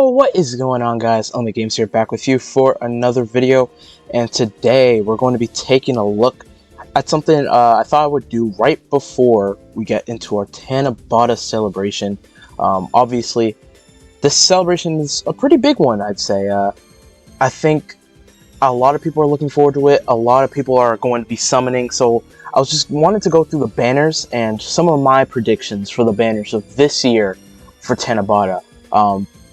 Yo, what is going on, guys? Only Games here, back with you for another video, and today we're going to be taking a look at something I thought I would do right before we get into our TANABATA celebration. Obviously, this celebration is a pretty big one, I'd say. I think a lot of people are looking forward to it. A lot of people are going to be summoning, so I was just wanted to go through the banners and some of my predictions for the banners of this year for TANABATA.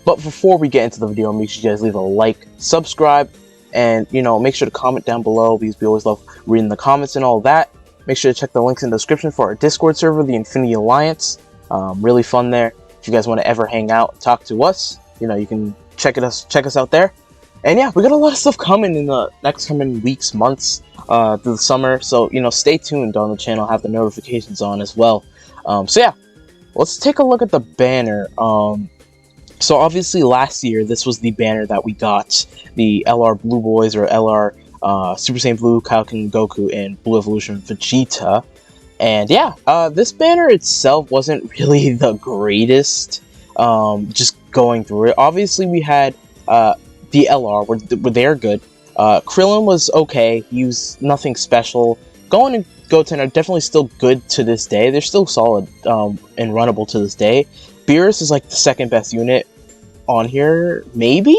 But before we get into the video, make sure you guys leave a like, subscribe, and make sure to comment down below because we always love reading the comments and all that. Make sure to check the links in the description for our Discord server, the Infinity Alliance. Really fun there. If you guys want to ever hang out, talk to us, you can check us out there. And yeah, we got a lot of stuff coming in the next coming weeks, months, through the summer. So stay tuned on the channel, have the notifications on as well. So yeah, let's take a look at the banner. So obviously last year, this was the banner that we got, the LR Blue Boys, or LR Super Saiyan Blue, Kaioken Goku, and Blue Evolution Vegeta. And yeah, this banner itself wasn't really the greatest, just going through it. Obviously we had the LR, they're good. Krillin was okay, he was nothing special. Gohan and Goten are definitely still good to this day, they're still solid and runnable to this day. Beerus is like the second best unit on here, maybe?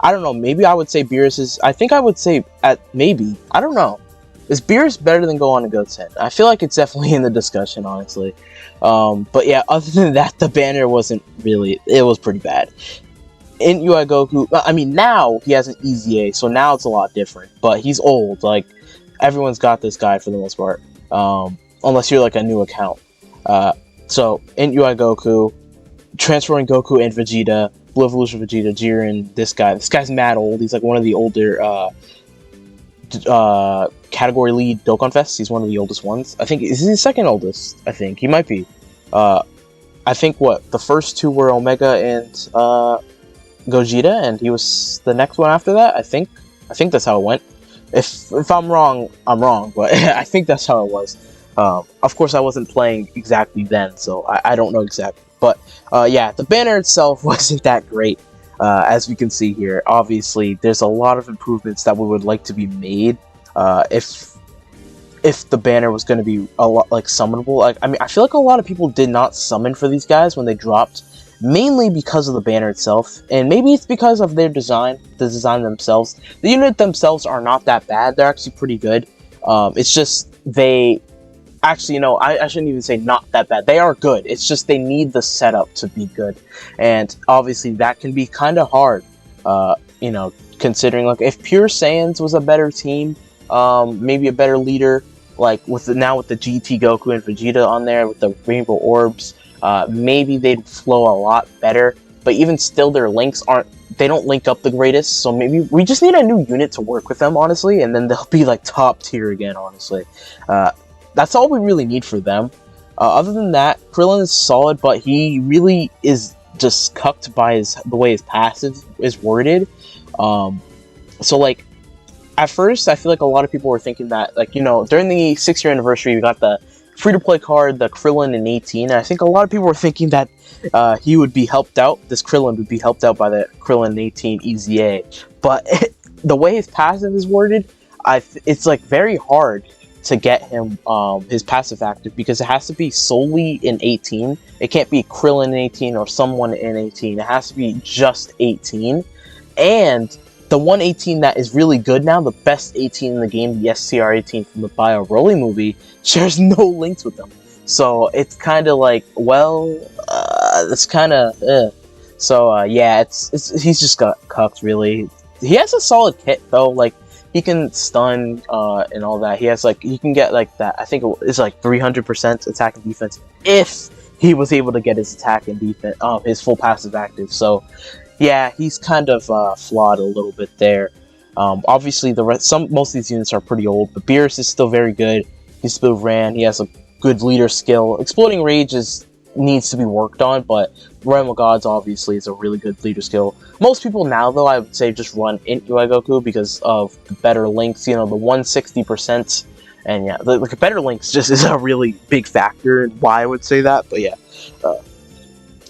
I don't know, maybe I would say Beerus is, I think I would say maybe, I don't know. Is Beerus better than Gohan and Goten? I feel like it's definitely in the discussion, honestly. But yeah, other than that, the banner wasn't really, it was pretty bad. In UI Goku, I mean, now he has an easy A, so now it's a lot different, but he's old, like, everyone's got this guy for the most part, unless you're like a new account. So, in UI Goku, transferring Goku and Vegeta, Blue Evolution Vegeta, Jiren, this guy's mad old. He's like one of the older category lead Dokkan Fest. He's one of the oldest ones. I think is he the second oldest. I think he might be. I think the first two were Omega and Gogeta, and he was the next one after that. I think that's how it went. If I'm wrong, I'm wrong, but I think that's how it was. Of course, I wasn't playing exactly then, so I don't know exactly. But yeah, the banner itself wasn't that great, as we can see here. Obviously, there's a lot of improvements that we would like to be made if the banner was going to be a lot like summonable. Like, I mean, I feel like a lot of people did not summon for these guys when they dropped, mainly because of the banner itself, and maybe it's because of their design, the design themselves. The unit themselves are not that bad; they're actually pretty good. It's just they. Actually, I shouldn't even say not that bad. They are good. It's just they need the setup to be good. And obviously that can be kind of hard, considering like if Pure Saiyans was a better team, maybe a better leader, like now with the GT Goku and Vegeta on there with the Rainbow Orbs, maybe they'd flow a lot better. But even still, their links they don't link up the greatest. So maybe we just need a new unit to work with them, honestly, and then they'll be like top tier again, honestly. That's all we really need for them. Other than that, Krillin is solid, but he really is just cucked by the way his passive is worded. So like, at first, I feel like a lot of people were thinking that, like, during the 6-year anniversary, we got the free-to-play card, the Krillin in 18, and I think a lot of people were thinking that he would be helped out, this Krillin would be helped out by the Krillin in 18 EZA. But the way his passive is worded, it's like very hard to get him his passive active, because it has to be solely in 18. It can't be Krillin in 18 or someone in 18. It has to be just 18. And the 118 that is really good now, the best 18 in the game, the STR 18 from the Bio Broly movie, shares no links with them. So it's kind of like, well, it's kind of So yeah, he's just got cucked, really. He has a solid kit though, like he can stun and all that. He has he can get like that. I think it's like 300% attack and defense if he was able to get his attack and defense, his full passive active. So yeah, he's kind of flawed a little bit there. Obviously, most of these units are pretty old, but Beerus is still very good. He's still ran. He has a good leader skill. Exploding Rage needs to be worked on, but Realm of Gods obviously is a really good leader skill. Most people now, though, I would say just run Int UI Goku because of the better links, the 160%, and yeah, the better links just is a really big factor in why I would say that, but yeah.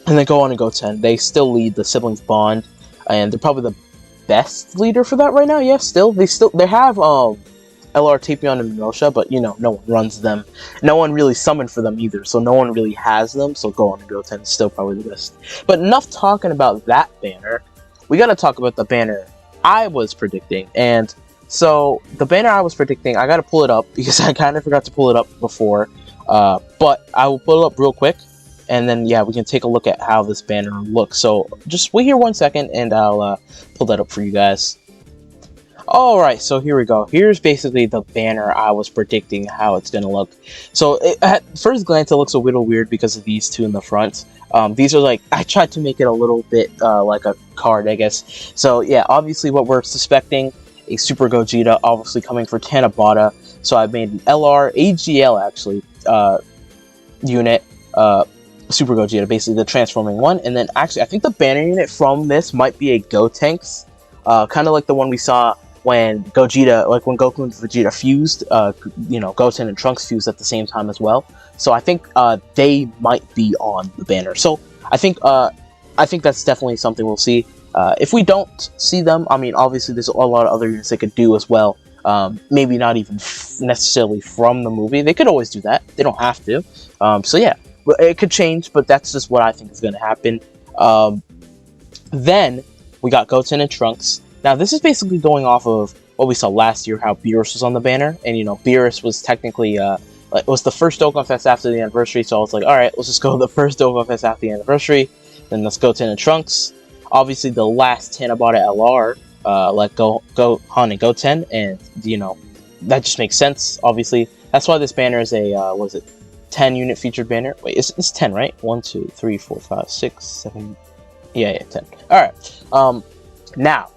And then Gohan and Goten, they still lead the siblings bond. and they're probably the best leader for that right now. Yeah, they have LR, Tapion, and Minosha, but no one runs them. No one really summoned for them either, so no one really has them. So Gohan and Goten is still probably the best. But enough talking about that banner. We gotta talk about the banner I was predicting, and so the banner I was predicting, I gotta pull it up because I kind of forgot to pull it up before. But I will pull it up real quick, and then yeah, we can take a look at how this banner looks. So just wait here 1 second, and I'll pull that up for you guys. Alright, so here we go. Here's basically the banner I was predicting how it's gonna look. So at first glance, it looks a little weird because of these two in the front. These are like, I tried to make it a little bit like a card, I guess. So yeah, obviously what we're suspecting, a Super Gogeta, obviously coming for Tanabata. So I made an LR, AGL actually, unit, Super Gogeta, basically the transforming one. And then actually, I think the banner unit from this might be a Gotenks, kind of like the one we saw when Gogeta, like when Goku and Vegeta fused, Goten and Trunks fused at the same time as well. So I think they might be on the banner. So I think that's definitely something we'll see. If we don't see them, I mean, obviously there's a lot of other units they could do as well. Maybe not even necessarily from the movie. They could always do that. They don't have to. So yeah, it could change, but that's just what I think is going to happen. Then we got Goten and Trunks. Now, this is basically going off of what we saw last year, how Beerus was on the banner. And, Beerus was technically, it was the first Dokkan Fest after the anniversary, so I was like, alright, let's just go the first Dokkan Fest after the anniversary. Then let's Goten and Trunks. Obviously, the last Tanabata LR, like Gohan and Goten, and, that just makes sense, obviously. That's why this banner is a, 10 unit featured banner? Wait, it's 10, right? 1, 2, 3, 4, 5, 6, 7... Yeah, 10. Alright, now,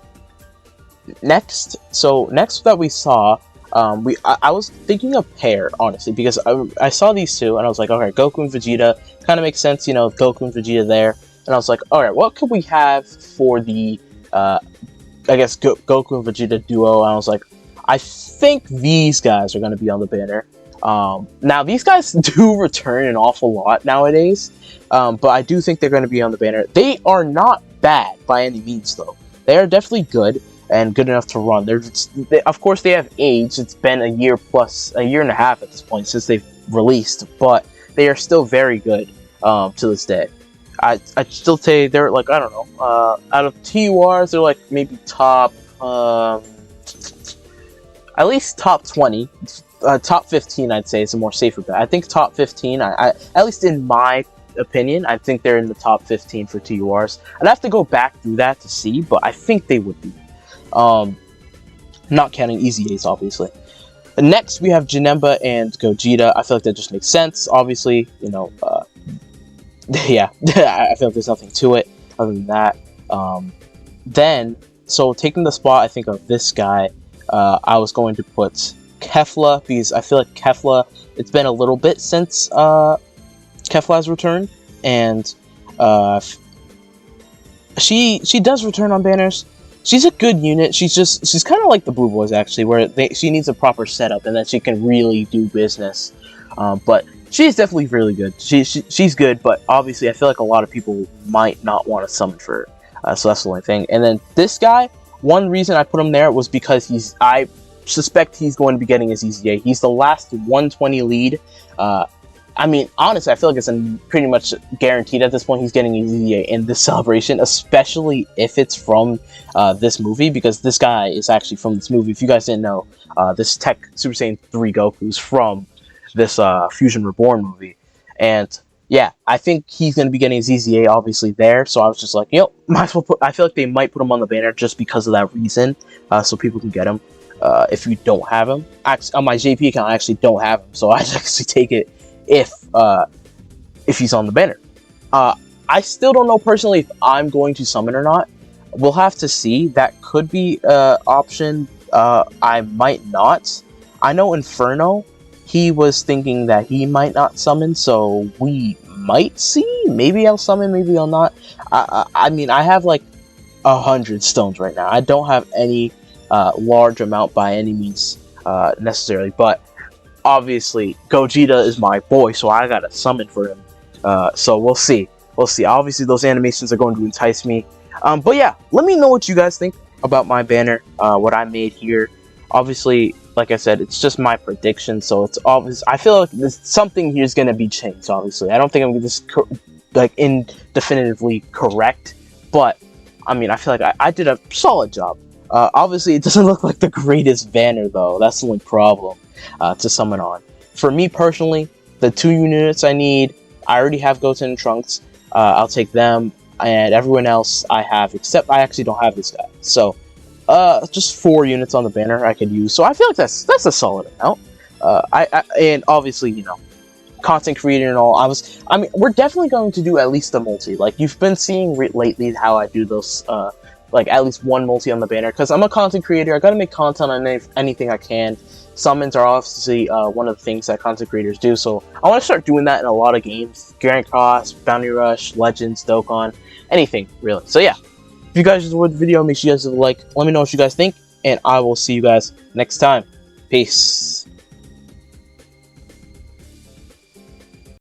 next that we saw, I was thinking of pair, honestly, because I saw these two, and I was like, okay, Goku and Vegeta, kind of makes sense, Goku and Vegeta there, and I was like, alright, what could we have for the, I guess, Goku and Vegeta duo, and I was like, I think these guys are going to be on the banner. Now, these guys do return an awful lot nowadays, but I do think they're going to be on the banner. They are not bad by any means, though. They are definitely good and good enough to run. Of course, they have aged. It's been a year and a half at this point since they've released, but they are still very good to this day. I'd still say they're like, I don't know, out of TURs, they're like maybe top, at least top 20. Top 15, I'd say, is a more safer bet. I think top 15, I at least in my opinion, I think they're in the top 15 for TURs. I'd have to go back through that to see, but I think they would be. Not counting Easy A's, obviously. Next, we have Janemba and Gogeta. I feel like that just makes sense, obviously. Yeah, I feel like there's nothing to it other than that. Then, so taking the spot, I think, of this guy, I was going to put Kefla, because I feel like Kefla, it's been a little bit since Kefla's returned, and she does return on banners. She's a good unit. She's kind of like the Blue Boys, actually, where she needs a proper setup, and then she can really do business. But she's definitely really good. She's good, but obviously I feel like a lot of people might not want to summon for her. So that's the only thing. And then this guy, one reason I put him there was because I suspect he's going to be getting his EZA. He's the last 120 lead. I mean, honestly, I feel like it's pretty much guaranteed at this point he's getting his EZA in this celebration, especially if it's from this movie, because this guy is actually from this movie. If you guys didn't know, this Tech Super Saiyan 3 Goku's from this Fusion Reborn movie. And yeah, I think he's going to be getting his EZA obviously there, so I was just like, might as well I feel like they might put him on the banner just because of that reason, so people can get him. If you don't have him, on my JP account, I actually don't have him, so I actually take it if he's on the banner. I still don't know personally if I'm going to summon or not. We'll have to see. That could be an option. I might not. I know Inferno, he was thinking that he might not summon, so we might see. Maybe I'll summon, maybe I'll not. I mean, I have like 100 stones right now. I don't have any large amount by any means necessarily, but obviously Gogeta is my boy, so I gotta summon for him. So we'll see. Obviously those animations are going to entice me. But yeah, let me know what you guys think about my banner, what I made here. Obviously, like I said, it's just my prediction, so it's obvious. I feel like something here is gonna be changed. Obviously, I don't think I'm gonna just definitively correct, but I mean, I feel like I did a solid job. Obviously, it doesn't look like the greatest banner though. That's the only problem to summon on. For me personally, the 2 units I need, I already have Goten and Trunks. I'll take them, and everyone else I have, except I actually don't have this guy. So, just 4 units on the banner I could use. So I feel like that's a solid amount. And obviously, you know, content creator and all. I mean, we're definitely going to do at least a multi. Like you've been seeing lately how I do those. Like at least 1 multi on the banner, because I'm a content creator. I gotta make content on anything I can. Summons are obviously one of the things that content creators do, so I want to start doing that in a lot of games. Grand Cross, Bounty Rush, Legends, Dokkan, anything really. So yeah, if you guys enjoyed the video, make sure you guys leave a like. Let me know what you guys think, and I will see you guys next time. Peace.